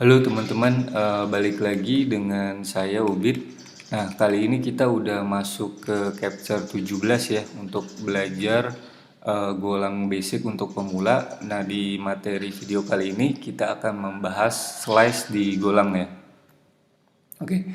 Halo teman-teman, balik lagi dengan saya Ubid. Nah, kali ini kita udah masuk ke Capture 17 ya untuk belajar golang basic untuk pemula. Nah, di materi video kali ini kita akan membahas slice di golang ya. Oke,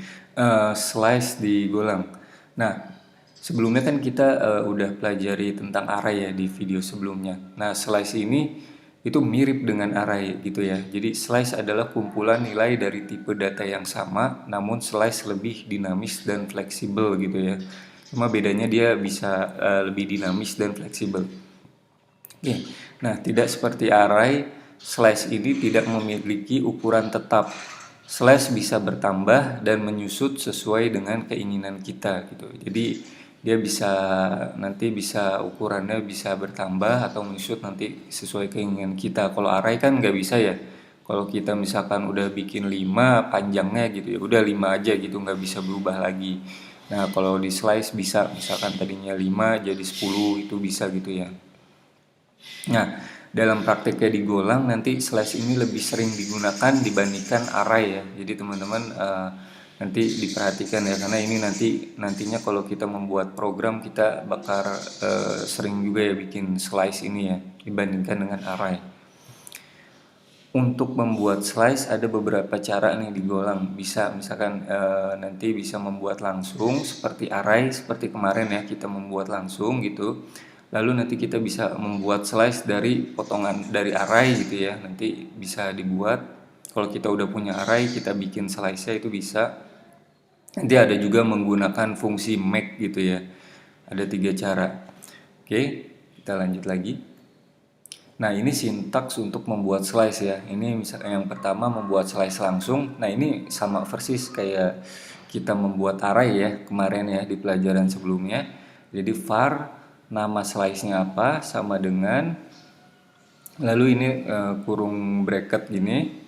slice di golang. Nah, sebelumnya kan kita udah pelajari tentang array ya di video sebelumnya. Nah, slice ini itu mirip dengan array gitu ya. Jadi slice adalah kumpulan nilai dari tipe data yang sama, namun slice lebih dinamis dan fleksibel gitu ya. Cuma bedanya dia bisa lebih dinamis dan fleksibel. Oke, nah tidak seperti array, slice ini tidak memiliki ukuran tetap. Slice bisa bertambah dan menyusut sesuai dengan keinginan kita gitu. Jadi dia bisa ukurannya bisa bertambah atau menyusut nanti sesuai keinginan kita. Kalau array kan nggak bisa ya. Kalau kita misalkan udah bikin 5 panjangnya gitu ya, udah 5 aja gitu, nggak bisa berubah lagi. Nah, kalau di slice bisa, misalkan tadinya 5 jadi 10 itu bisa gitu ya. Nah, dalam prakteknya di Golang nanti slash ini lebih sering digunakan dibandingkan array ya. Jadi teman-teman nanti diperhatikan ya, karena ini nantinya kalau kita membuat program kita bakal sering juga ya bikin slice ini ya dibandingkan dengan array. Untuk membuat slice ada beberapa cara nih di Golang. Bisa misalkan nanti bisa membuat langsung seperti array, seperti kemarin ya kita membuat langsung gitu. Lalu nanti kita bisa membuat slice dari potongan dari array gitu ya. Nanti bisa dibuat. Kalau kita udah punya array, kita bikin slice-nya itu bisa. Nanti ada juga menggunakan fungsi make gitu ya. Ada 3 cara. Oke, kita lanjut lagi. Nah, ini sintaks untuk membuat slice ya. Ini misalnya yang pertama membuat slice langsung. Nah, ini sama persis kayak kita membuat array ya kemarin ya di pelajaran sebelumnya. Jadi var nama slice-nya apa sama dengan, lalu ini kurung bracket gini.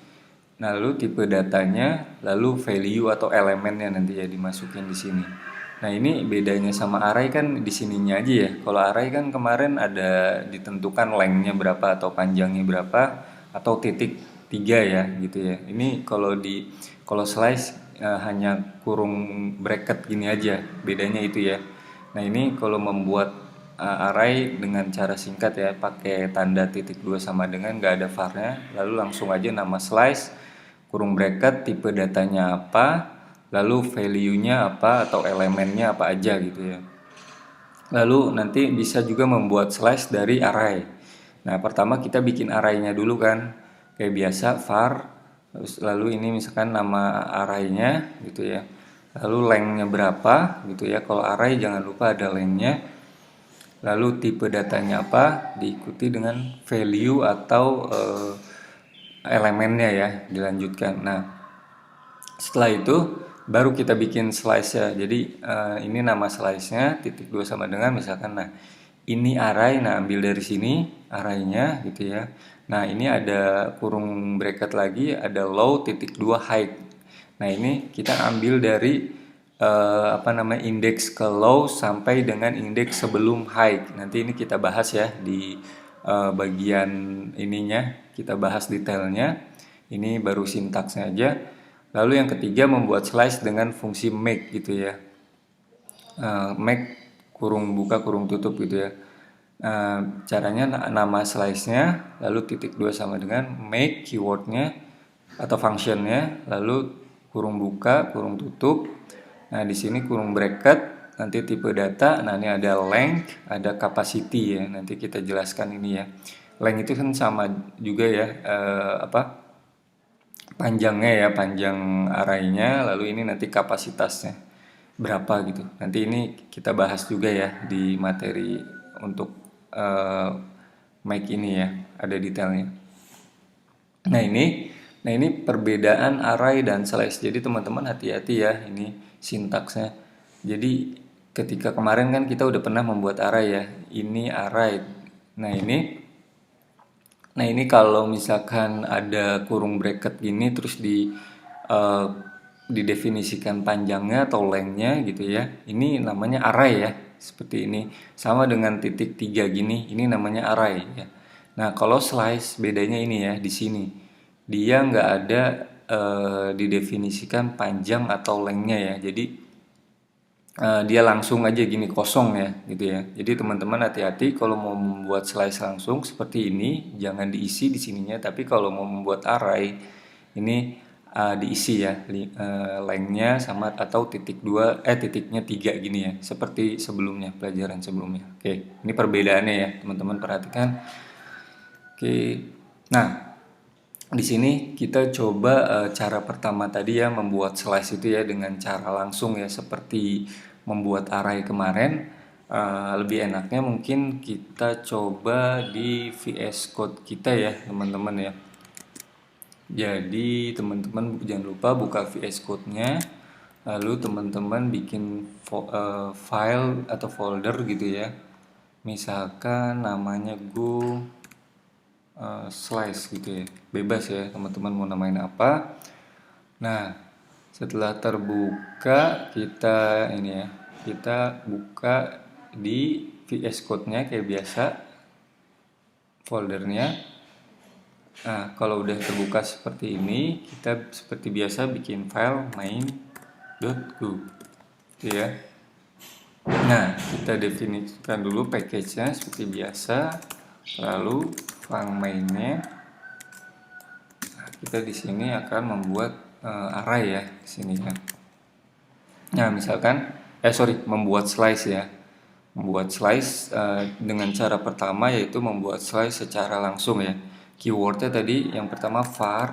Lalu tipe datanya, lalu value atau elemennya nanti ya dimasukin di sini. Nah, ini bedanya sama array kan di sininya aja ya. Kalau array kan kemarin ada ditentukan lengthnya berapa atau panjangnya berapa atau titik 3 ya gitu ya. Ini kalau slice hanya kurung bracket gini aja. Bedanya itu ya. Nah, ini kalau membuat array dengan cara singkat ya, pakai tanda titik 2 sama dengan nggak ada var-nya, lalu langsung aja nama slice kurung bracket tipe datanya apa, lalu value-nya apa atau elemennya apa aja gitu ya. Lalu nanti bisa juga membuat slice dari array. Nah, pertama kita bikin array-nya dulu kan. Kayak biasa var, lalu ini misalkan nama array-nya gitu ya. Lalu length-nya berapa gitu ya. Kalau array jangan lupa ada length-nya. Lalu tipe datanya apa, diikuti dengan value atau elemennya ya, dilanjutkan. Nah, setelah itu baru kita bikin slice ya. Jadi ini nama slice-nya titik 2 sama dengan misalkan, nah ini array, nah ambil dari sini array-nya gitu ya. Nah, ini ada kurung bracket lagi, ada low titik 2 height. Nah, ini kita ambil dari indeks ke low sampai dengan indeks sebelum height. Nanti ini kita bahas ya di bagian ininya, kita bahas detailnya. Ini baru sintaksnya aja. Lalu yang ketiga membuat slice dengan fungsi make gitu ya. Make kurung buka kurung tutup gitu ya. Caranya nama slice-nya, lalu titik 2 sama dengan make keyword-nya atau function-nya, lalu kurung buka kurung tutup. Nah, di sini kurung bracket, nanti tipe data. Nah, ini ada length, ada capacity ya. Nanti kita jelaskan ini ya. Length itu kan sama juga ya, panjangnya ya, panjang array-nya. Lalu ini nanti kapasitasnya berapa gitu. Nanti ini kita bahas juga ya di materi untuk make ini ya, ada detailnya. Nah ini perbedaan array dan slice. Jadi teman-teman hati-hati ya ini sintaksnya. Jadi ketika kemarin kan kita udah pernah membuat array ya. Ini array. Nah ini kalau misalkan ada kurung bracket gini terus didefinisikan panjangnya atau lengthnya gitu ya. Ini namanya array ya. Seperti ini. Sama dengan titik 3 gini. Ini namanya array ya. Nah, kalau slice bedanya ini ya di sini. Dia nggak ada didefinisikan panjang atau lengthnya ya. Jadi dia langsung aja gini kosong ya gitu ya. Jadi teman-teman hati-hati kalau mau membuat slice langsung seperti ini, jangan diisi di sininya, tapi kalau mau membuat array ini diisi ya lengthnya sama atau titiknya 3 gini ya, seperti sebelumnya, pelajaran sebelumnya. Oke, ini perbedaannya ya teman-teman perhatikan. Oke, nah di sini kita coba cara pertama tadi ya, membuat slice itu ya dengan cara langsung ya, seperti membuat array kemarin. Lebih enaknya mungkin kita coba di VS Code kita ya teman-teman ya. Jadi teman-teman jangan lupa buka VS Code-nya, lalu teman-teman bikin file atau folder gitu ya. Misalkan namanya Go slice gitu ya, bebas ya teman-teman mau namain apa. Nah setelah terbuka kita ini ya, kita buka di VS Code nya kayak biasa foldernya. Nah kalau udah terbuka seperti ini, kita seperti biasa bikin file main.go gitu ya. Nah kita definisikan dulu package nya seperti biasa, lalu file mainnya. Kita di sini akan membuat array ya di sini ya. Nah, misalkan membuat slice ya. Membuat slice dengan cara pertama yaitu membuat slice secara langsung ya. Keywordnya tadi yang pertama var,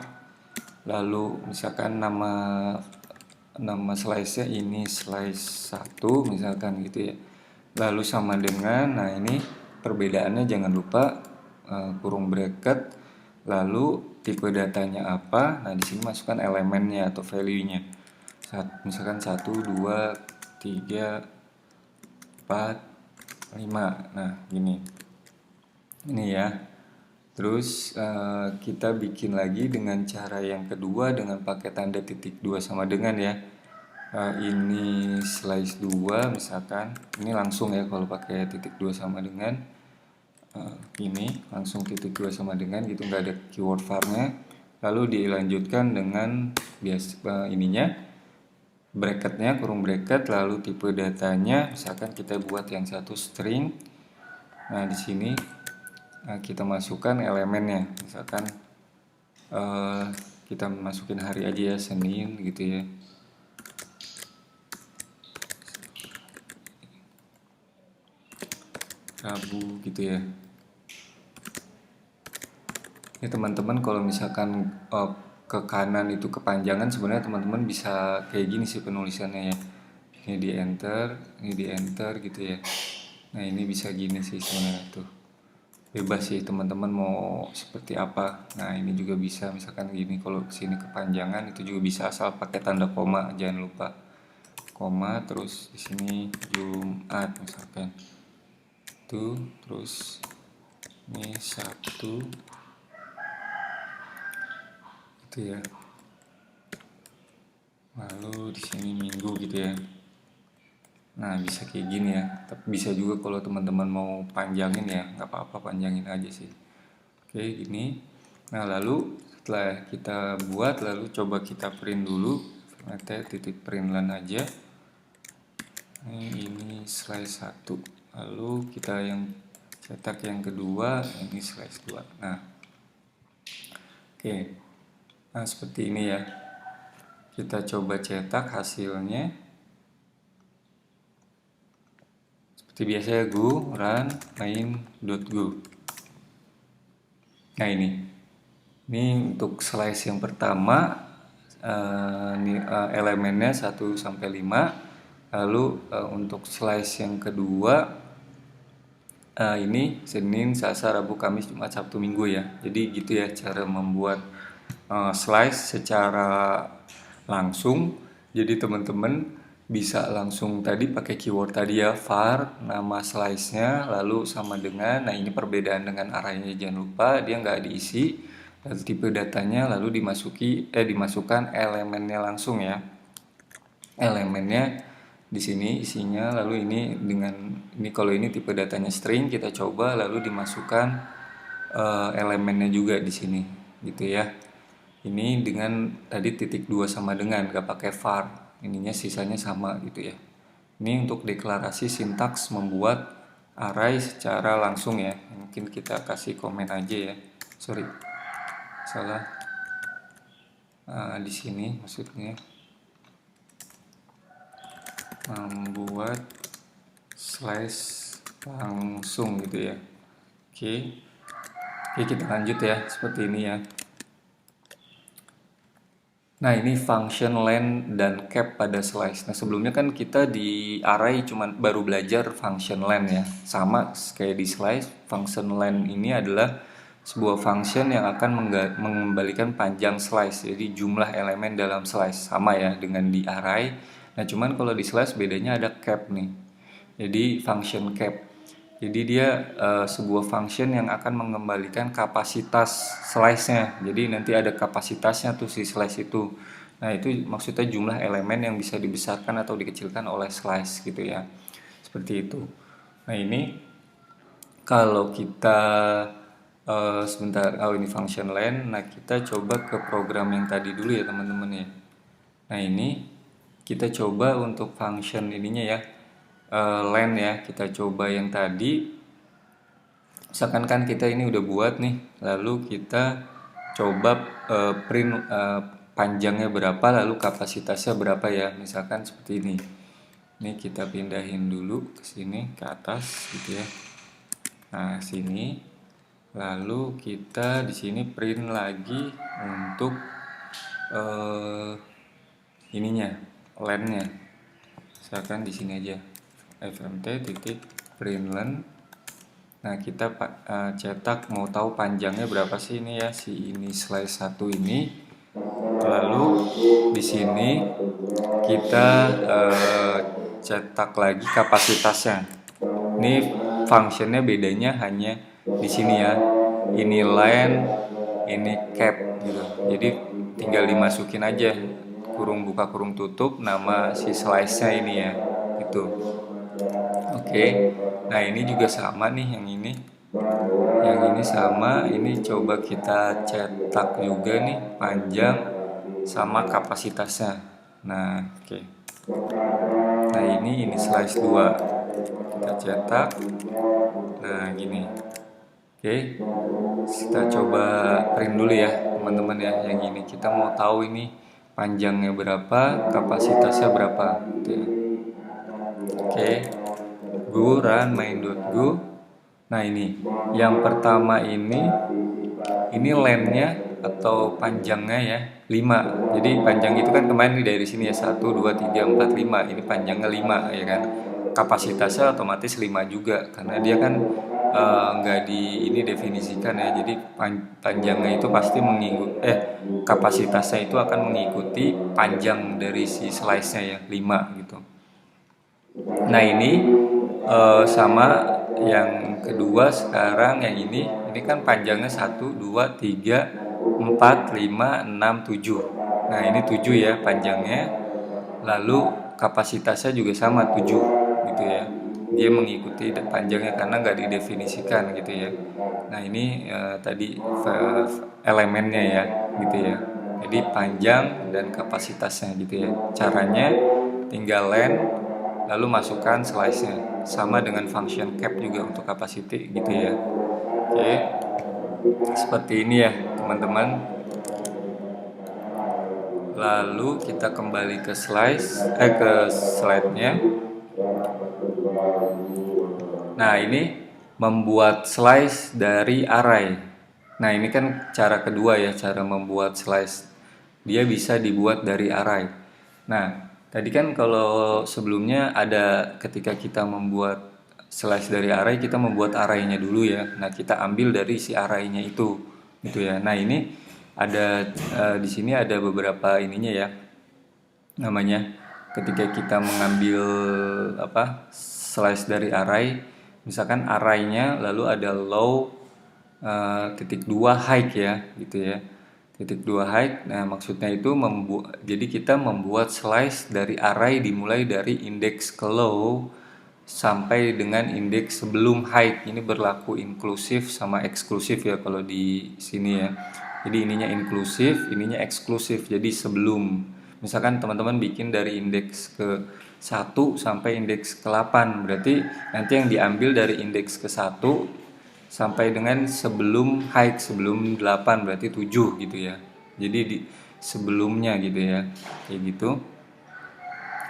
lalu misalkan nama slice-nya ini slice 1 misalkan gitu ya. Lalu sama dengan, nah ini perbedaannya jangan lupa kurung bracket, lalu tipe datanya apa. Nah di sini masukkan elemennya atau value-nya. Misalkan 1 2 3 4 5. Nah gini, ini ya. Terus kita bikin lagi dengan cara yang kedua dengan pakai tanda titik 2 sama dengan ya. Ini slice 2 misalkan, ini langsung ya kalau pakai titik 2 sama dengan. Ini langsung titik 2 sama dengan gitu, nggak ada keyword var-nya. Lalu dilanjutkan dengan ininya bracketnya, kurung bracket, lalu tipe datanya misalkan kita buat yang satu string. Nah di sini kita masukkan elemennya, misalkan kita masukin hari aja ya, Senin gitu ya. Rabu gitu ya. Ini teman-teman kalau misalkan ke kanan itu kepanjangan, sebenarnya teman-teman bisa kayak gini sih penulisannya ya. Ini di enter gitu ya. Nah ini bisa gini sih sebenarnya tuh. Bebas sih teman-teman mau seperti apa. Nah ini juga bisa misalkan gini, kalau sini kepanjangan itu juga bisa asal pakai tanda koma, jangan lupa koma. Terus di sini Jumat misalkan tuh, terus ini Sabtu gitu ya. Lalu di sini Minggu gitu ya. Nah bisa kayak gini ya. Tapi bisa juga kalau teman-teman mau panjangin ya, nggak apa-apa, panjangin aja sih. Oke gini. Nah lalu setelah kita buat, lalu coba kita print dulu. Nanti titik println aja. Ini slice 1. Lalu kita yang cetak yang kedua, ini slice 2. Nah oke. Nah seperti ini ya. Kita coba cetak hasilnya. Seperti biasa ya, go run main.go. Nah ini untuk slice yang pertama, elemennya 1 sampai 5. Lalu untuk slice yang kedua, ini Senin, Selasa, Rabu, Kamis, Jumat, Sabtu, Minggu ya. Jadi gitu ya cara membuat slice secara langsung. Jadi teman-teman bisa langsung tadi pakai keyword tadi ya, var, nama slice-nya, lalu sama dengan. Nah ini perbedaan dengan arraynya, jangan lupa dia nggak diisi, lalu tipe datanya, lalu dimasukkan elemennya langsung ya. Elemennya di sini isinya, lalu ini kalau ini tipe datanya string, kita coba lalu dimasukkan elemennya juga di sini gitu ya. Ini dengan tadi titik 2 sama dengan, gak pakai var. Ininya sisanya sama gitu ya. Ini untuk deklarasi sintaks membuat array secara langsung ya. Mungkin kita kasih komen aja ya. Sorry, salah. Di sini maksudnya membuat slash langsung gitu ya. Oke. Oke, kita lanjut ya, seperti ini ya. Nah, ini function len dan cap pada slice. Nah, sebelumnya kan kita di array cuman baru belajar function len ya. Sama kayak di slice, function len ini adalah sebuah function yang akan mengembalikan panjang slice. Jadi jumlah elemen dalam slice sama ya dengan di array. Nah, cuman kalau di slice bedanya ada cap nih. Jadi function cap. Jadi dia sebuah function yang akan mengembalikan kapasitas slice-nya. Jadi nanti ada kapasitasnya tuh si slice itu. Nah, itu maksudnya jumlah elemen yang bisa dibesarkan atau dikecilkan oleh slice gitu ya. Seperti itu. Nah, ini kalau kita sebentar, ini function len. Nah, kita coba ke program yang tadi dulu ya teman-teman ya. Nah, ini kita coba untuk function ininya ya. Len ya, kita coba yang tadi. Misalkan kan kita ini udah buat nih, lalu kita coba print panjangnya berapa, lalu kapasitasnya berapa ya, misalkan seperti ini. Ini kita pindahin dulu ke sini, ke atas gitu ya. Nah, sini. Lalu kita di sini print lagi untuk ininya, lennya. Misalkan di sini aja. fmt.println. Nah, kita cetak mau tahu panjangnya berapa sih ini ya, si ini slice 1 ini. Lalu di sini kita cetak lagi kapasitasnya. Ini functionnya bedanya hanya di sini ya. Ini len, ini cap gitu. Jadi tinggal dimasukin aja kurung buka kurung tutup nama si slice-nya ini ya. Gitu. Oke. Nah, ini juga sama nih yang ini. Yang ini sama, ini coba kita cetak juga nih panjang sama kapasitasnya. Nah, oke. Nah, ini slice 2. Kita cetak. Nah, gini. Oke. Kita coba print dulu ya, teman-teman ya, yang ini. Kita mau tahu ini panjangnya berapa, kapasitasnya berapa gitu ya. Oke. Go run main.go. Nah, ini yang pertama ini lennya atau panjangnya ya 5. Jadi panjang itu kan kemarin dari sini ya 1 2 3 4 5. Ini panjangnya 5 ya kan. Kapasitasnya otomatis 5 juga karena dia kan nggak di ini definisikan ya. Jadi panjangnya itu pasti kapasitasnya itu akan mengikuti panjang dari si slice-nya ya 5 gitu. Nah, ini sama yang kedua sekarang yang ini kan panjangnya 1, 2, 3, 4, 5, 6, 7. Nah, ini 7 ya panjangnya. Lalu kapasitasnya juga sama 7 gitu ya. Dia mengikuti panjangnya karena nggak didefinisikan gitu ya. Nah, ini tadi elemennya ya gitu ya. Jadi panjang dan kapasitasnya gitu ya. Caranya tinggal len lalu masukkan slice-nya. Sama dengan function cap juga untuk capacity gitu ya. Oke. Seperti ini ya, teman-teman. Lalu kita kembali ke slide-nya. Nah, ini membuat slice dari array. Nah, ini kan cara kedua ya, cara membuat slice. Dia bisa dibuat dari array. Nah, tadi kan kalau sebelumnya ada ketika kita membuat slice dari array, kita membuat array-nya dulu ya. Nah, kita ambil dari si array-nya itu gitu ya. Nah, ini ada di sini ada beberapa ininya ya. Namanya ketika kita mengambil slice dari array, misalkan array-nya lalu ada low titik 2 high ya gitu ya. Titik 2 high. Nah, maksudnya itu jadi kita membuat slice dari array dimulai dari indeks ke low sampai dengan indeks sebelum high. Ini berlaku inklusif sama eksklusif ya kalau di sini ya. Jadi ininya inklusif, ininya eksklusif. Jadi sebelum misalkan teman-teman bikin dari indeks ke 1 sampai indeks ke 8, berarti nanti yang diambil dari indeks ke 1 sampai dengan sebelum high, sebelum 8 berarti 7 gitu ya. Jadi di sebelumnya gitu ya. Kayak gitu.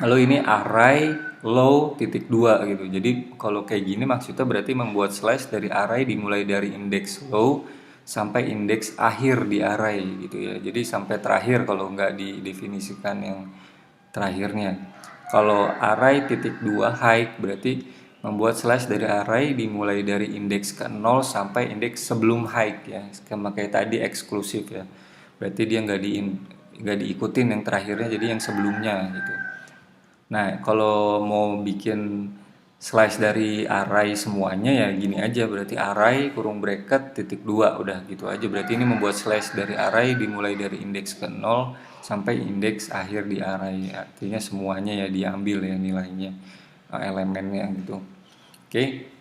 Lalu ini array low titik 2 gitu. Jadi kalau kayak gini maksudnya berarti membuat slash dari array dimulai dari indeks low sampai indeks akhir di array gitu ya. Jadi sampai terakhir kalau nggak didefinisikan yang terakhirnya. Kalau array titik 2 high berarti membuat slash dari array dimulai dari indeks ke 0 sampai indeks sebelum high ya. Sama kayak tadi eksklusif ya. Berarti dia nggak diikutin yang terakhirnya, jadi yang sebelumnya gitu. Nah, kalau mau bikin slice dari array semuanya ya gini aja, berarti array kurung bracket titik 2 udah gitu aja. Berarti ini membuat slice dari array dimulai dari indeks ke 0 sampai indeks akhir di array. Artinya semuanya ya diambil ya nilainya, elemennya gitu. Oke.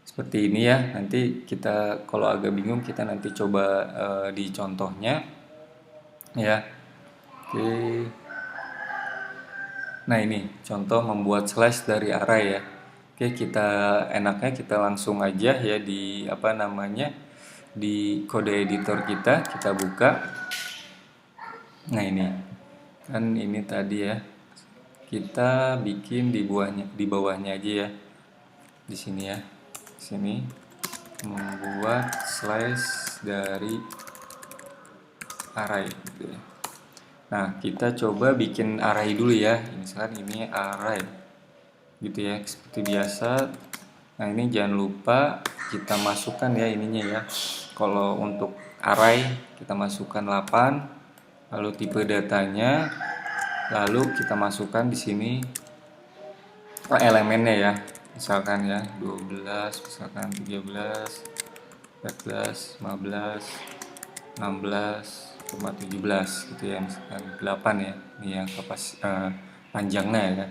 Seperti ini ya. Nanti kita kalau agak bingung kita nanti coba di contohnya ya. Oke. Nah ini contoh membuat slash dari array ya. Oke, enaknya kita langsung aja ya di apa namanya di kode editor kita buka. Nah ini kan ini tadi ya, kita bikin di bawahnya aja ya, di sini ya, sini membuat slash dari array gitu ya. Nah, kita coba bikin array dulu ya. Misalkan ini array. Gitu ya, seperti biasa. Nah, ini jangan lupa kita masukkan ya ininya ya. Kalau untuk array kita masukkan 8, lalu tipe datanya, lalu kita masukkan di sini elemennya ya. Misalkan ya 12, misalkan 13, 14, 15, 16, 17 gitu ya, misalkan 8 ya, ini yang panjangnya ya.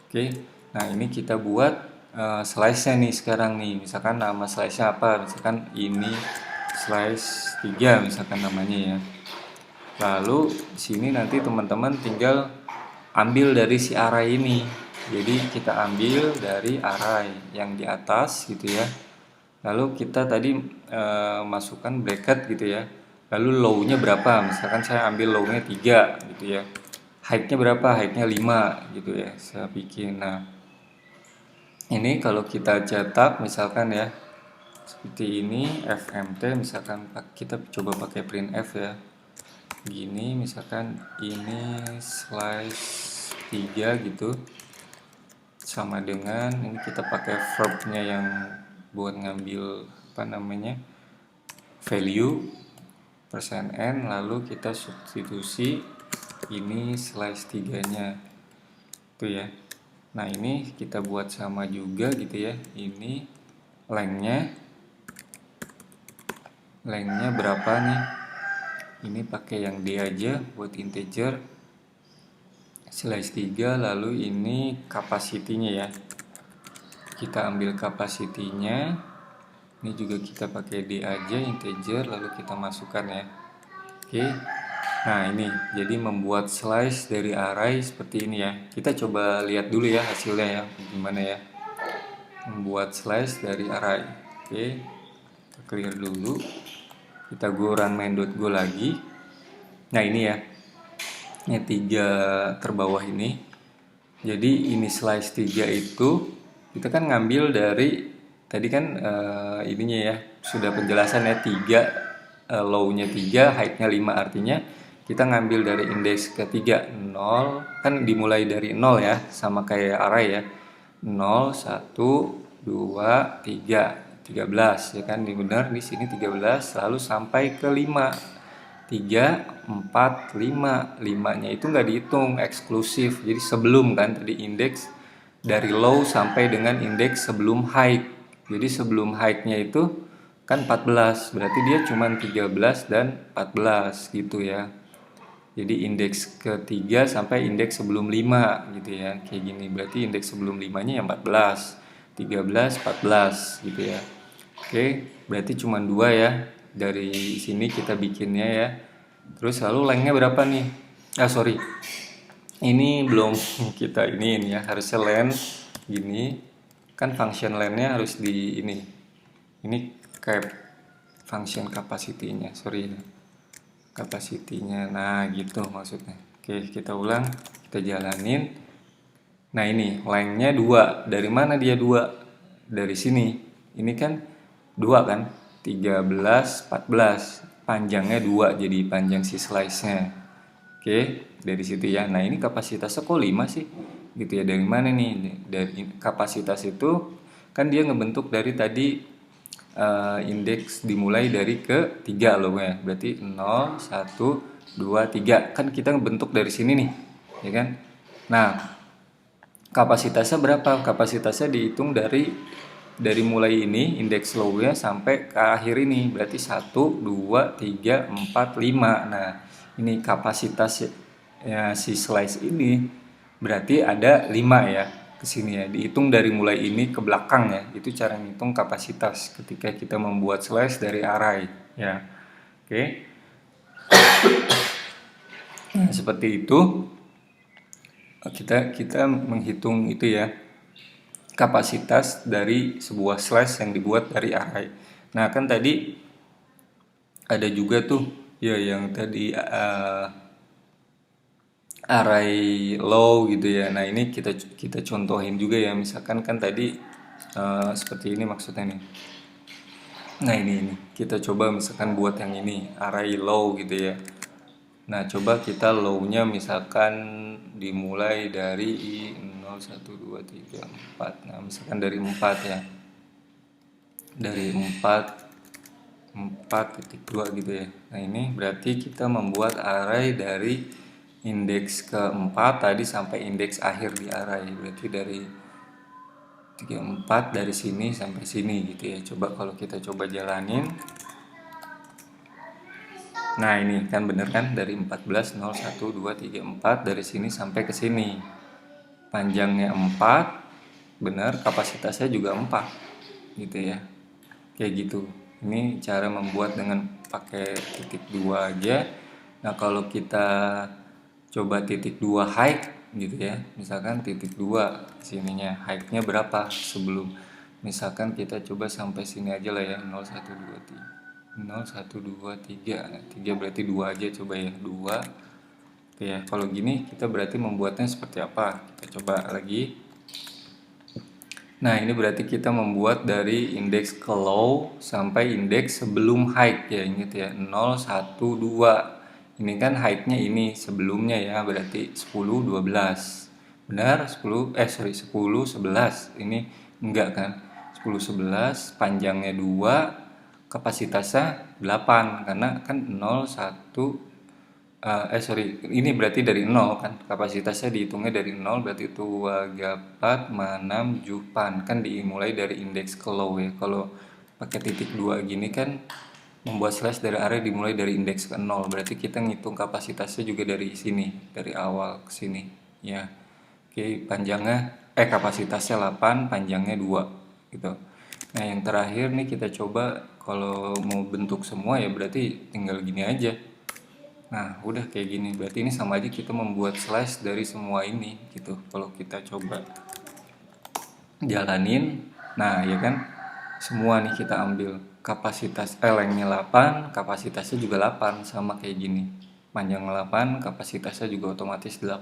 Oke, nah ini kita buat slice-nya nih sekarang nih, misalkan nama slice-nya apa, misalkan ini slice 3 misalkan namanya ya. Lalu di sini nanti teman-teman tinggal ambil dari si array ini. Jadi kita ambil dari array yang di atas gitu ya. Lalu kita tadi masukkan bracket gitu ya. Lalu low-nya berapa? Misalkan saya ambil low-nya 3 gitu ya. Height-nya berapa? Height-nya 5 gitu ya. Saya bikin. Nah, ini kalau kita cetak misalkan ya seperti ini fmt, misalkan kita coba pakai printf ya. Gini misalkan ini slice 3 gitu. Sama dengan ini kita pakai verb-nya yang buat ngambil apa namanya? Value %n, lalu kita substitusi ini slice 3 nya itu ya. Nah ini kita buat sama juga gitu ya, ini lengthnya berapa nih, ini pakai yang D aja buat integer slice 3, lalu ini capacity-nya ya, kita ambil capacity-nya. Ini juga kita pakai D aja integer, lalu kita masukkan ya. Oke. Nah, ini jadi membuat slice dari array seperti ini ya. Kita coba lihat dulu ya hasilnya ya, gimana ya. Membuat slice dari array. Oke. Kita clear dulu. Kita go run main.go lagi. Nah, ini ya. Ini 3 terbawah ini. Jadi ini slice 3 itu kita kan ngambil dari tadi kan ininya ya, sudah penjelasan ya, 3 low-nya 3, height-nya 5, artinya kita ngambil dari indeks ketiga 0, kan dimulai dari 0 ya, sama kayak array ya. 0, 1, 2, 3, 13 ya kan, benar di sini 13, lalu sampai ke 5. 3, 4, 5. 5-nya itu nggak dihitung, eksklusif. Jadi sebelum kan tadi indeks dari low sampai dengan indeks sebelum high. Jadi sebelum height-nya itu kan 14, berarti dia cuma 13 dan 14 gitu ya. Jadi indeks ketiga sampai indeks sebelum 5 gitu ya, kayak gini. Berarti indeks sebelum 5-nya yang 14, 13, 14 gitu ya. Oke, berarti cuma 2 ya. dari sini kita bikinnya ya. Terus lalu lengthnya berapa nih? Sorry, ini belum kita ini ya, harusnya length gini kan, function lengthnya harus di ini kayak function capacity-nya, sorry, capacity-nya. Nah gitu maksudnya. Oke, kita ulang, kita jalanin. Nah ini lengthnya 2. Dari mana dia 2? Dari sini. Ini kan 2 kan, 13, 14. Panjangnya 2, jadi panjang si slice-nya. Oke, dari situ ya. Nah ini kapasitasnya kok 5 sih? Gitu ya, dari mana nih? Dari kapasitas itu kan dia ngebentuk dari tadi, indeks dimulai dari ke 3 loh ya. Berarti 0, 1, 2, 3. Kan kita ngebentuk dari sini nih, ya kan? Nah, kapasitasnya berapa? Kapasitasnya dihitung dari mulai ini indeks low-nya sampai ke akhir ini. Berarti 1, 2, 3, 4, 5. Nah, ini kapasitas ya, si slice ini berarti ada 5 ya ke sini ya. Dihitung dari mulai ini ke belakang ya. Itu cara ngitung kapasitas ketika kita membuat slice dari array ya. Oke. Nah, seperti itu kita menghitung itu ya, kapasitas dari sebuah slice yang dibuat dari array. Nah kan tadi ada juga tuh ya yang tadi array low gitu ya. Nah ini kita contohin juga ya, misalkan kan tadi seperti ini maksudnya nih. Nah ini kita coba misalkan buat yang ini array low gitu ya. Nah coba kita low-nya misalkan dimulai dari 0, 1, 2, 3, 4. Nah misalkan dari 4 ya, dari 4.2 gitu ya. Nah ini berarti kita membuat array dari indeks ke-4 tadi sampai indeks akhir di array. Berarti dari 34 dari sini sampai sini gitu ya. Coba kalau kita coba jalanin. Nah ini kan bener kan, dari 14, 0, 1, 2, 3, 4 dari sini sampai ke sini. Panjangnya 4, bener, kapasitasnya juga 4 gitu ya. Kayak gitu. Ini cara membuat dengan pakai titik 2 aja. Nah kalau kita coba titik 2 height gitu ya, misalkan titik 2 sininya height-nya berapa sebelum, misalkan kita coba sampai sini aja lah ya, 0, 1, 2, 3. 0, 1, 2, 3. 3 berarti 2 aja, coba ya, 2. Oke ya, kalau gini kita berarti membuatnya seperti apa? Kita coba lagi. Nah ini berarti kita membuat dari indeks ke low sampai indeks sebelum height ya, ingat ya, 0, 1, 2. Ini kan height-nya ini sebelumnya ya, berarti 10, 12. Benar? 10, 11. Ini enggak kan? 10, 11, panjangnya 2, kapasitasnya 8 karena kan 0, 1, ini berarti dari 0 kan, kapasitasnya dihitungnya dari 0, berarti 2, 4, 6, 7 kan dimulai dari indeks ke low ya. Kalau pakai titik 2 gini kan membuat slash dari array dimulai dari indeks ke 0, berarti kita ngitung kapasitasnya juga dari sini, dari awal ke sini ya. Oke, kapasitasnya 8, panjangnya 2 gitu. Nah yang terakhir nih kita coba kalau mau bentuk semua ya berarti tinggal gini aja. Nah udah kayak gini, berarti ini sama aja kita membuat slice dari semua ini gitu. Kalau kita coba jalanin, nah ya kan, semua nih kita ambil kapasitas lengthnya 8, kapasitasnya juga 8, sama kayak gini. Panjang 8, kapasitasnya juga otomatis 8.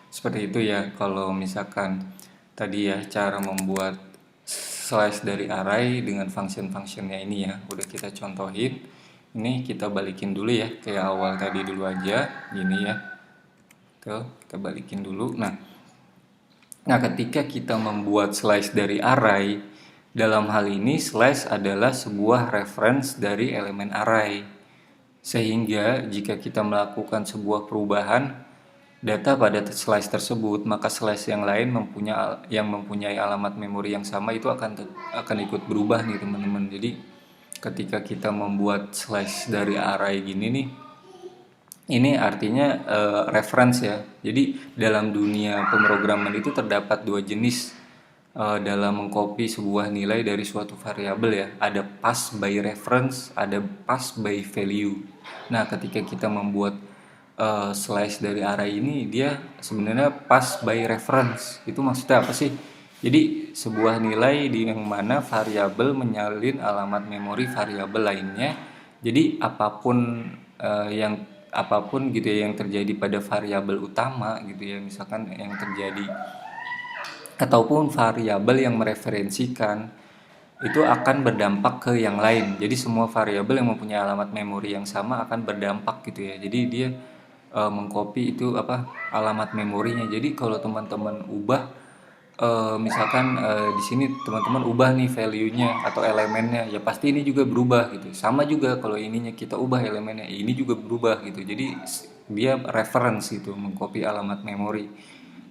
Seperti itu ya kalau misalkan tadi ya cara membuat slice dari array dengan function-functionnya ini ya, udah kita contohin. Ini kita balikin dulu ya, kayak awal tadi dulu aja, gini ya. Tuh, kita balikin dulu. Nah, ketika kita membuat slice dari array, dalam hal ini slice adalah sebuah reference dari elemen array. Sehingga jika kita melakukan sebuah perubahan data pada slice tersebut, maka slice yang lain mempunyai alamat memori yang sama itu akan ikut berubah nih teman-teman. Jadi ketika kita membuat slice dari array gini nih, ini artinya reference ya. Jadi dalam dunia pemrograman itu terdapat dua jenis dalam mengcopy sebuah nilai dari suatu variabel ya. Ada pass by reference, ada pass by value. Nah, ketika kita membuat slice dari array ini, dia sebenarnya pass by reference. Itu maksudnya apa sih? Jadi sebuah nilai di yang mana variabel menyalin alamat memori variabel lainnya. Jadi apapun gitu ya yang terjadi pada variabel utama gitu ya, misalkan yang terjadi ataupun variabel yang mereferensikan itu akan berdampak ke yang lain. Jadi semua variabel yang mempunyai alamat memori yang sama akan berdampak gitu ya. Jadi dia mengcopy itu alamat memorinya. Jadi kalau teman-teman ubah misalkan di sini teman-teman ubah nih value-nya atau elemennya, ya pasti ini juga berubah gitu. Sama juga kalau ininya kita ubah elemennya, ini juga berubah gitu. Jadi dia reference gitu, mengcopy alamat memori.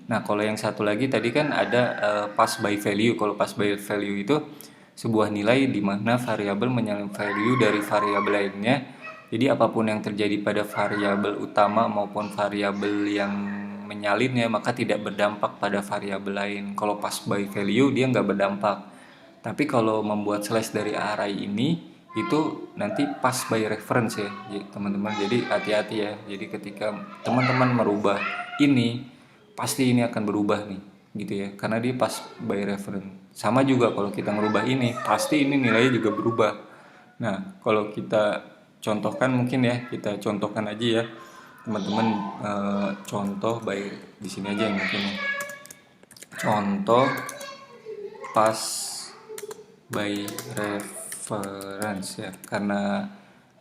Nah, kalau yang satu lagi tadi kan ada pass by value. Kalau pass by value itu sebuah nilai di mana variabel menyalin value dari variabel lainnya. Jadi apapun yang terjadi pada variabel utama maupun variabel yang menyalinnya maka tidak berdampak pada variabel lain. Kalau pass by value dia nggak berdampak. Tapi kalau membuat slash dari array ini itu nanti pass by reference ya, teman-teman. Jadi hati-hati ya. Jadi ketika teman-teman merubah ini pasti ini akan berubah nih gitu ya, karena dia pass by reference. Sama juga kalau kita merubah ini pasti ini nilainya juga berubah. Nah, kalau kita contohkan, mungkin ya kita contohkan aja ya teman-teman, contoh by di sini aja yang mungkin ya. Contoh pass by reference ya, karena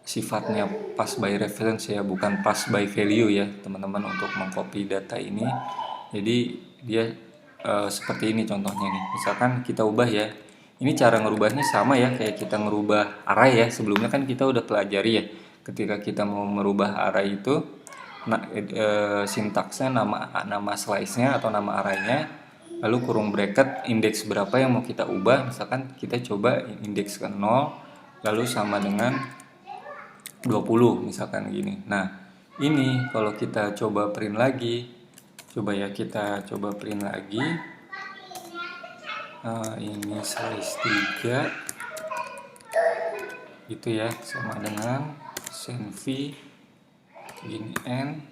sifatnya pass by reference ya, bukan pass by value ya teman-teman untuk mengcopy data ini. Jadi dia seperti ini contohnya nih. Misalkan kita ubah ya. Ini cara ngerubahnya sama ya kayak kita ngerubah array ya. Sebelumnya kan kita udah pelajari ya. Ketika kita mau merubah array itu sintaksnya nama slice-nya atau nama array-nya, lalu kurung bracket indeks berapa yang mau kita ubah. Misalkan kita coba indeks ke 0 lalu sama dengan 20 misalkan gini. Nah, ini kalau kita coba print lagi, coba ya kita coba print lagi. Ini size 3 gitu ya, sama dengan senv gini n,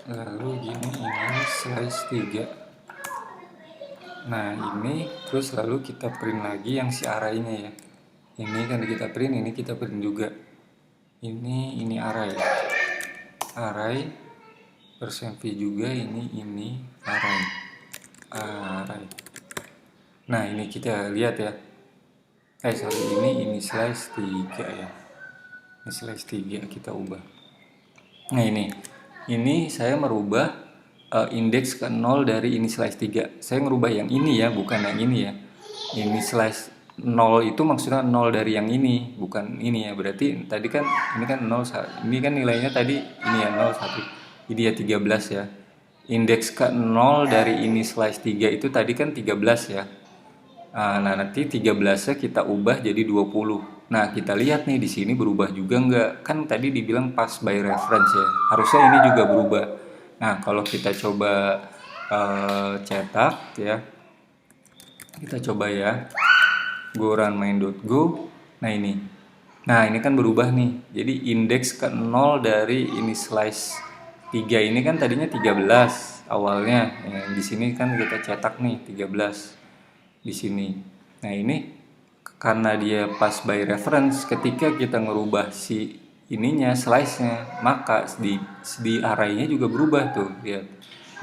lalu gini ini size 3. Nah, ini terus lalu kita print lagi yang si array-nya ya. Ini kan kita print, ini kita print juga. Ini array persen v juga, ini array. Nah, ini kita lihat ya. Ini slice 3 ya. Ini slice 3 kita ubah. Nah, ini saya merubah indeks ke 0 dari ini slice 3. Saya ngerubah yang ini ya, bukan yang ini ya. Ini slice 0 itu maksudnya 0 dari yang ini, bukan ini ya. Berarti tadi kan ini kan 0, ini kan nilainya tadi ini ya 0 1. Ini ya 13 ya. Indeks ke 0 dari ini slice 3 itu tadi kan 13 ya. Nah, nanti 13-nya kita ubah jadi 20. Nah, kita lihat nih di sini berubah juga enggak? Kan tadi dibilang pass by reference ya. Harusnya ini juga berubah. Nah, kalau kita coba cetak ya. Kita coba ya. Go run main.go. Nah, ini. Nah, ini kan berubah nih. Jadi indeks ke 0 dari ini slice 3 ini kan tadinya 13 awalnya. Di sini kan kita cetak nih 13 di sini. Nah, ini karena dia pass by reference, ketika kita ngerubah si ininya slice-nya, maka di array-nya juga berubah tuh. Lihat.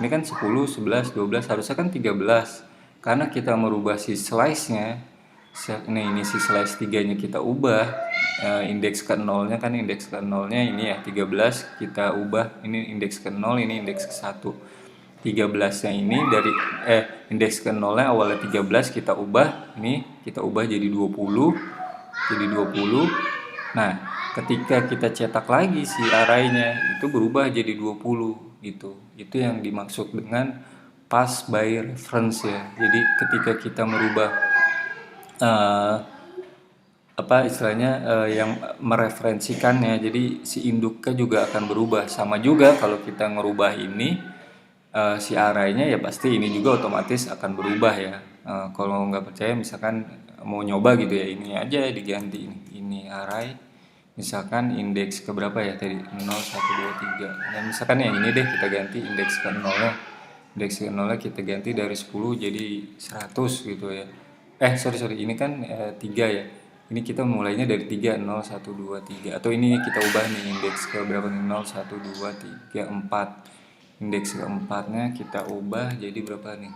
Ini kan 10, 11, 12, harusnya kan 13. Karena kita merubah si slice-nya. Nah, ini si slice 3-nya kita ubah. Indeks ke 0-nya kan indeks ke 0-nya ini ya 13, kita ubah ini indeks ke 0, ini indeks ke 1. 13-nya ini dari indeks ke 0-nya awalnya 13 kita ubah, ini kita ubah jadi 20. Jadi 20. Nah, ketika kita cetak lagi si array-nya itu berubah jadi 20 gitu. Itu yang dimaksud dengan pass by reference ya. Jadi ketika kita merubah istilahnya yang mereferensikannya, jadi si induknya juga akan berubah. Sama juga kalau kita ngerubah ini si array-nya ya pasti ini juga otomatis akan berubah ya. Kalau nggak percaya misalkan mau nyoba gitu ya, ini aja diganti ini array, misalkan indeks ke berapa ya tadi, 0 1 2 3, dan misalkan yang ini deh kita ganti indeks ke 0 nya, kita ganti dari 10 jadi 100 gitu ya. Sorry, ini kan 3 ya, ini kita mulainya dari 3, 0 1 2 3, atau ini kita ubah nih indeks ke berapa nih, 0 1 2 3 4, indeks keempatnya kita ubah jadi berapa nih,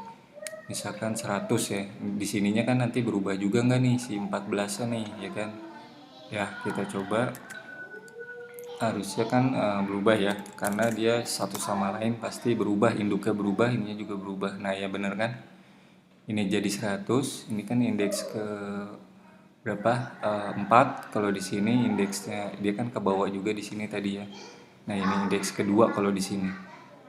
misalkan 100 ya. Di sininya kan nanti berubah juga nggak nih si 14 nih ya kan. Ya kita coba, harusnya kan berubah ya, karena dia satu sama lain pasti berubah, induknya berubah, ininya juga berubah. Nah ya bener kan, ini jadi 100, ini kan indeks ke berapa, 4. Kalau di sini indeksnya dia kan ke bawah juga di sini tadi ya. Nah ini indeks kedua kalau di sini,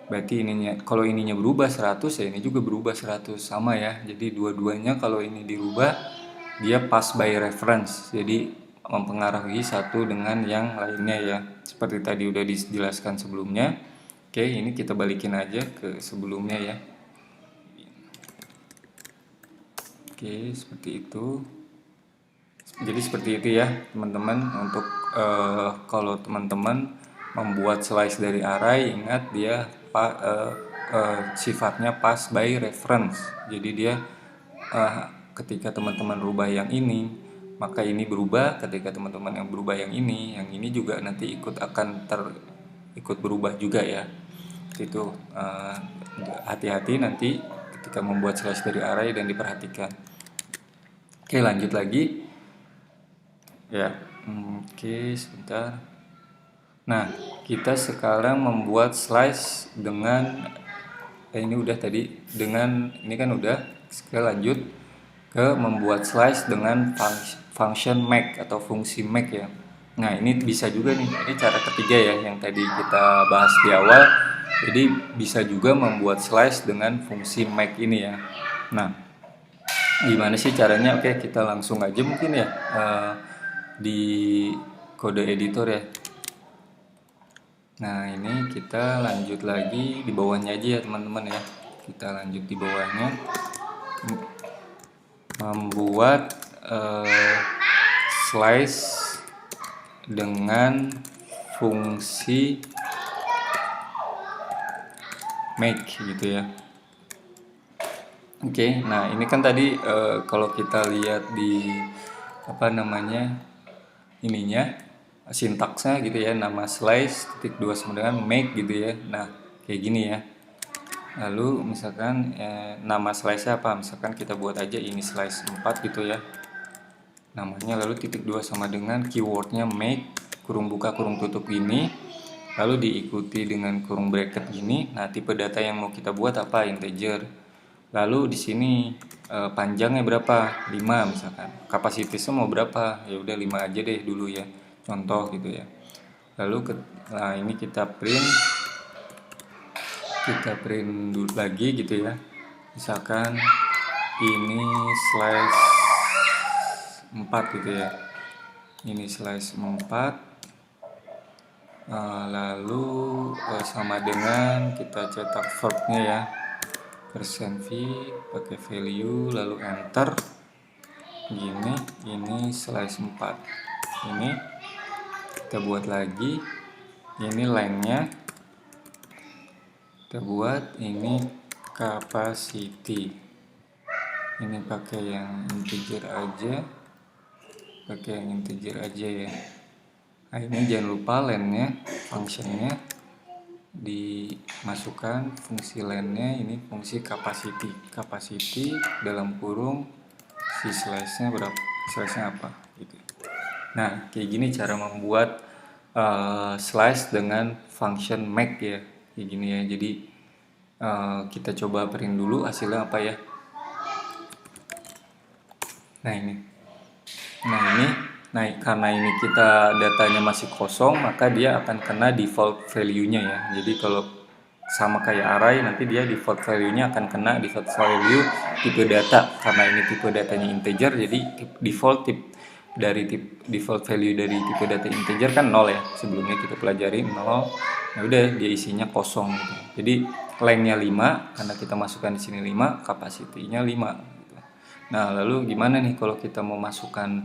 berarti ininya, kalau ininya berubah 100 ya ini juga berubah 100, sama ya. Jadi dua-duanya kalau ini dirubah dia pass by reference, jadi mempengaruhi satu dengan yang lainnya ya, seperti tadi udah dijelaskan sebelumnya. Oke, ini kita balikin aja ke sebelumnya ya. Oke, seperti itu. Jadi seperti itu ya teman-teman, untuk kalau teman-teman membuat slice dari array, ingat dia sifatnya pass by reference. Jadi dia ketika teman-teman rubah yang ini, maka ini berubah. Ketika teman-teman yang berubah yang ini juga nanti ikut berubah juga ya. Itu hati-hati nanti ketika membuat slice dari array dan diperhatikan. Oke, lanjut lagi ya. Oke, sebentar. Nah, kita sekarang membuat slice dengan ini udah tadi, dengan ini kan udah. Sekarang lanjut ke membuat slice dengan function make atau fungsi make ya. Nah ini bisa juga nih, ini cara ketiga ya yang tadi kita bahas di awal. Jadi bisa juga membuat slice dengan fungsi make ini ya. Nah gimana sih caranya? Oke, kita langsung aja mungkin ya di kode editor ya. Nah ini kita lanjut lagi di bawahnya aja ya teman-teman ya. Kita lanjut di bawahnya, membuat slice dengan fungsi make gitu ya. Oke, nah ini kan tadi kalau kita lihat di apa namanya ininya, sintaksnya gitu ya, nama slice titik 2 sama dengan make gitu ya. Nah kayak gini ya. Lalu misalkan nama slice apa, misalkan kita buat aja ini slice 4 gitu ya namanya, lalu titik 2 sama dengan keywordnya make kurung buka kurung tutup ini, lalu diikuti dengan kurung bracket gini. Nah tipe data yang mau kita buat apa, integer. Lalu di sini panjangnya berapa, 5 misalkan, kapasitasnya mau berapa, ya udah 5 aja deh dulu ya, contoh gitu ya. Lalu nah ini kita print dulu lagi gitu ya, misalkan ini slice 4 gitu ya, ini slice 4 lalu sama dengan kita cetak verbnya ya, %v pakai value lalu enter gini. Ini slice 4, ini kita buat lagi, ini lengthnya kita buat ini capacity, ini pakai yang integer aja, ya. Nah ini jangan lupa len-nya, functionnya dimasukkan, fungsi len-nya ini fungsi capacity dalam kurung si slice-nya berapa, slice-nya apa gitu. Nah kayak gini cara membuat slice dengan function make ya, kayak gini ya. Jadi kita coba print dulu hasilnya apa ya. Nah karena ini kita datanya masih kosong, maka dia akan kena default value-nya ya. Jadi kalau sama kayak array, nanti dia default value-nya akan kena default value tipe data. Karena ini tipe datanya integer, jadi default value dari tipe data integer kan 0 ya. Sebelumnya kita pelajari 0. Nah udah dia isinya kosong gitu. Jadi lengthnya 5 karena kita masukkan di sini 5, kapasitinya 5 gitu. Nah, lalu gimana nih kalau kita mau masukkan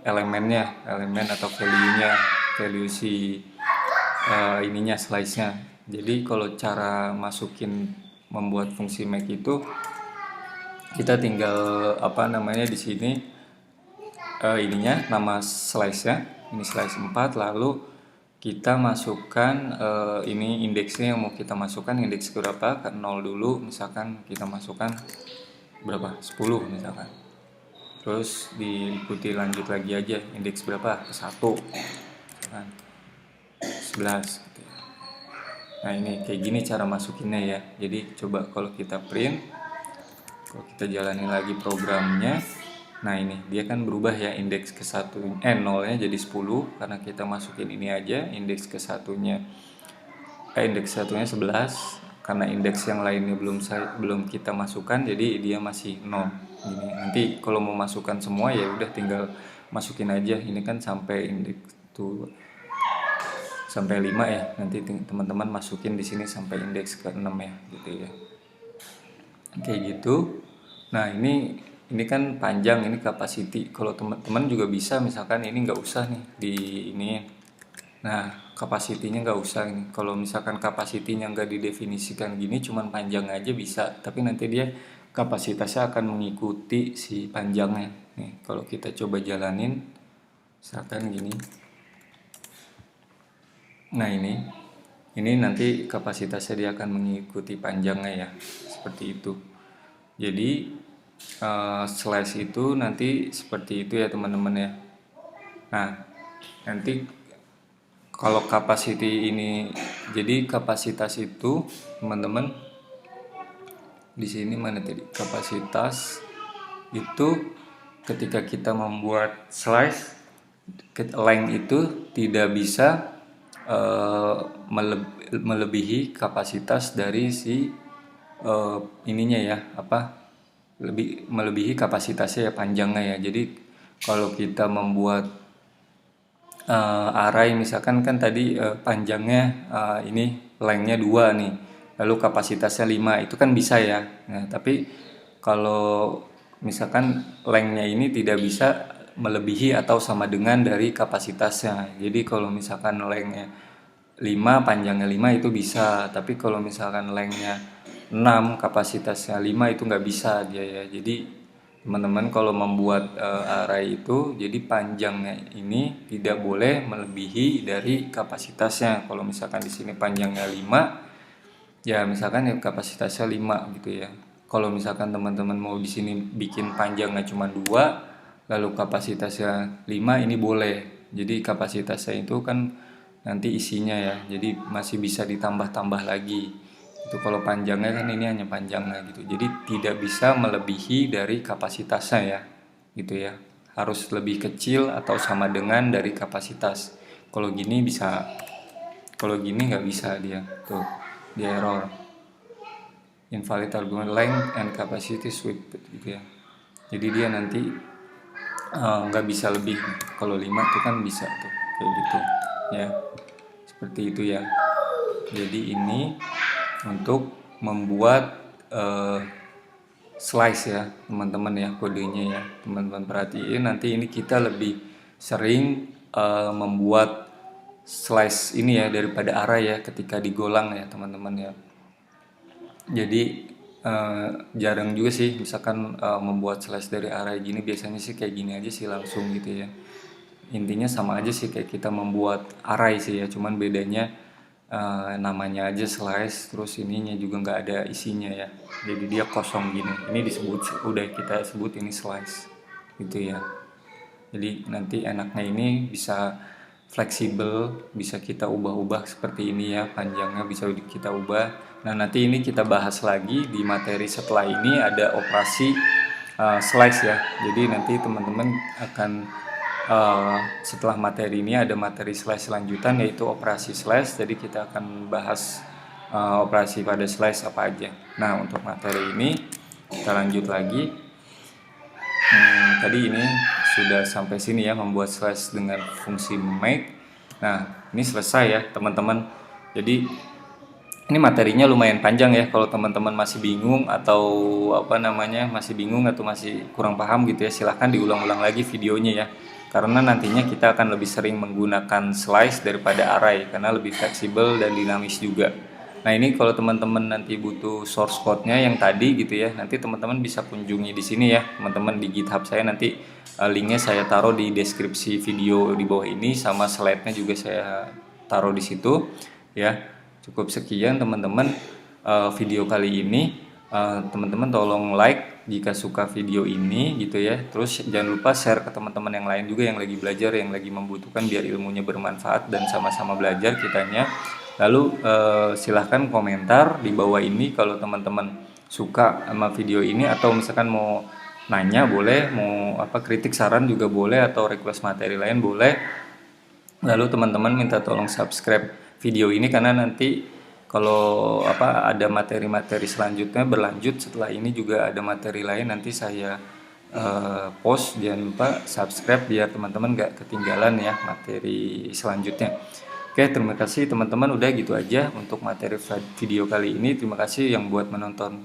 elemennya, elemen atau value-nya, value si ininya slice-nya. Jadi kalau cara masukin membuat fungsi make itu kita tinggal di sini ininya nama slice-nya, ini slice 4, lalu kita masukkan ini indeksnya yang mau kita masukkan, indeks berapa, ke 0 dulu, misalkan kita masukkan berapa, 10 misalkan. Terus diikuti lanjut lagi aja, indeks berapa, ke 1 misalkan 11 gitu ya. Nah, ini kayak gini cara masukinnya ya. Jadi coba kalau kita print, kalau kita jalanin lagi programnya, nah ini dia kan berubah ya, indeks ke 0-nya jadi 10 karena kita masukin ini aja, indeks ke 1-nya indeks 1-nya 11 karena indeks yang lainnya belum kita masukkan, jadi dia masih 0 gini. Nanti kalau mau masukkan semua ya udah tinggal masukin aja, ini kan sampai indeks tuh sampai 5 ya, nanti teman-teman masukin di sini sampai indeks ke 6 ya gitu ya, kayak gitu. Nah, ini kan panjang, ini capacity. Kalau teman-teman juga bisa misalkan ini nggak usah nih di ini. Nah, kapasitinya nggak usah ini. Kalau misalkan kapasitinya nggak didefinisikan gini, cuman panjang aja bisa. Tapi nanti dia kapasitasnya akan mengikuti si panjangnya. Nih, kalau kita coba jalanin, misalkan gini. Nah, ini nanti kapasitasnya dia akan mengikuti panjangnya ya, seperti itu. Jadi slice itu nanti seperti itu ya teman-teman ya. Nah, nanti kalau capacity ini, jadi kapasitas itu teman-teman di sini mana tadi, kapasitas itu ketika kita membuat slice, length itu tidak bisa melebihi kapasitas dari si ininya ya, melebihi kapasitasnya ya, panjangnya ya. Jadi kalau kita membuat array misalkan kan tadi panjangnya ini lengthnya 2 nih, lalu kapasitasnya 5, itu kan bisa ya. Nah, tapi kalau misalkan lengthnya ini tidak bisa melebihi atau sama dengan dari kapasitasnya. Jadi kalau misalkan lengthnya 5, panjangnya 5 itu bisa, tapi kalau misalkan lengthnya 6, kapasitasnya 5 itu nggak bisa dia ya. Jadi teman-teman kalau membuat array itu, jadi panjangnya ini tidak boleh melebihi dari kapasitasnya. Kalau misalkan di sini panjangnya 5, ya misalkan ya kapasitasnya 5 gitu ya. Kalau misalkan teman-teman mau di sini bikin panjangnya cuma 2, lalu kapasitasnya 5, ini boleh. Jadi kapasitasnya itu kan nanti isinya ya, jadi masih bisa ditambah-tambah lagi. Itu kalau panjangnya kan ini hanya panjangnya gitu. Jadi tidak bisa melebihi dari kapasitasnya ya. Gitu ya. Harus lebih kecil atau sama dengan dari kapasitas. Kalau gini bisa. Kalau gini nggak bisa dia. Tuh, dia error. Invalid argument length and capacity switch gitu ya. Jadi dia nanti nggak bisa lebih. Kalau 5 tuh kan bisa tuh kayak gitu ya. Seperti itu ya. Jadi ini untuk membuat slice ya teman-teman ya, kodenya ya teman-teman perhatiin. Nanti ini kita lebih sering membuat slice ini ya daripada array ya ketika digolang ya teman-teman ya. Jadi jarang juga sih misalkan membuat slice dari array gini, biasanya sih kayak gini aja sih langsung gitu ya. Intinya sama aja sih kayak kita membuat array sih ya, cuman bedanya namanya aja slice, terus ininya juga nggak ada isinya ya, jadi dia kosong gini. Ini disebut, udah kita sebut ini slice gitu ya. Jadi nanti enaknya ini bisa fleksibel, bisa kita ubah-ubah seperti ini ya, panjangnya bisa kita ubah. Nah, nanti ini kita bahas lagi di materi setelah ini, ada operasi slice ya. Jadi nanti teman-teman akan setelah materi ini ada materi slice lanjutan, yaitu operasi slice. Jadi kita akan bahas operasi pada slice apa aja. Nah, untuk materi ini kita lanjut lagi. Tadi ini sudah sampai sini ya, membuat slice dengan fungsi make. Nah, ini selesai ya teman-teman. Jadi Ini materinya lumayan panjang ya, kalau teman-teman masih bingung atau apa namanya, masih bingung atau masih kurang paham gitu ya, silahkan diulang-ulang lagi videonya ya. Karena nantinya kita akan lebih sering menggunakan slice daripada array karena lebih fleksibel dan dinamis juga. Nah, ini kalau teman-teman nanti butuh source code-nya yang tadi gitu ya, nanti teman-teman bisa kunjungi di sini ya, teman-teman di GitHub saya nanti linknya saya taruh di deskripsi video di bawah ini, sama slide-nya juga saya taruh di situ ya. Cukup sekian teman-teman video kali ini. Teman-teman tolong like jika suka video ini gitu ya. Terus jangan lupa share ke teman-teman yang lain juga yang lagi belajar, yang lagi membutuhkan, biar ilmunya bermanfaat dan sama-sama belajar kitanya. Lalu silahkan komentar di bawah ini kalau teman-teman suka sama video ini, atau misalkan mau nanya boleh, mau apa kritik saran juga boleh, atau request materi lain boleh. Lalu teman-teman minta tolong subscribe video ini karena nanti kalau apa ada materi-materi selanjutnya berlanjut setelah ini, juga ada materi lain nanti saya post. Jangan lupa subscribe biar teman-teman gak ketinggalan ya materi selanjutnya. Oke, terima kasih teman-teman, udah gitu aja untuk materi video kali ini. Terima kasih yang buat menonton.